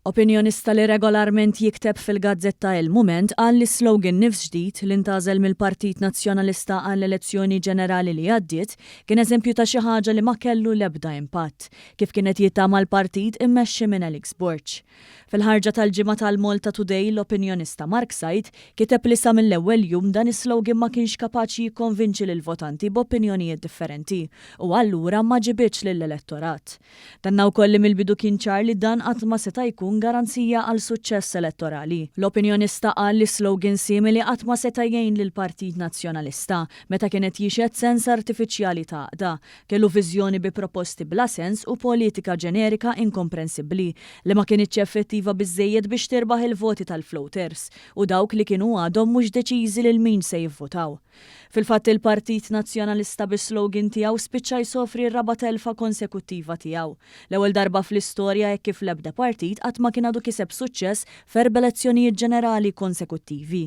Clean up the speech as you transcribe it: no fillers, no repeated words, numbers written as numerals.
Opinjonista li regolarment jikteb fil-gazzetta Il-Mument qal li slogan nifs ġdid li ntażel mill-Partit Nazzjonalista għall-elezzjoni ġenerali li għaddiet kien eżempju ta' xi ħaġa li ma kellu l-ebda impatt, kif kienet jittama l-partit immexxi minn Alex Borch. Fil-ħarġa tal-ġimgħa tal-Malta Today l-opinjonista Mark Sajt kiteb li sa mill-ewwel jum dan is-slogan ma kienx kapaċi jikkonvinċi lil votanti b'opinjonijiet differenti u allura ma ġibitx lill-elettorat. Danna wkoll li mill-bidu kien ċar li dan qatt ma seta' jkun garanzija għal suċċess elettorali. L-opinjonista qal li slogan simili qatt ma seta' jgħin lill-Partit Nazzjonalista meta kienet jixed sens artifiċjali ta' għaqda, kellu viżjoni bi proposti bla sens u politika ġenerika inkomprensibbli li ma kienitx effettiva biżżejjed biex tirbaħ il-voti tal-floaters u dawk li kienu għadhom mhux deċiżi lil min se jivvotaw. Fil-fatt il-Partit Nazzjonalista bis-slogan tiegħu spiċċa jsofri r-raba' telfa konsekuttiva tiegħu. L-ewwel darba fl-istorja hekk kif l-ebda partit qatt ma kien għadu kiseb suċċess f'erba' elezzjonijiet ġenerali konsekuttivi.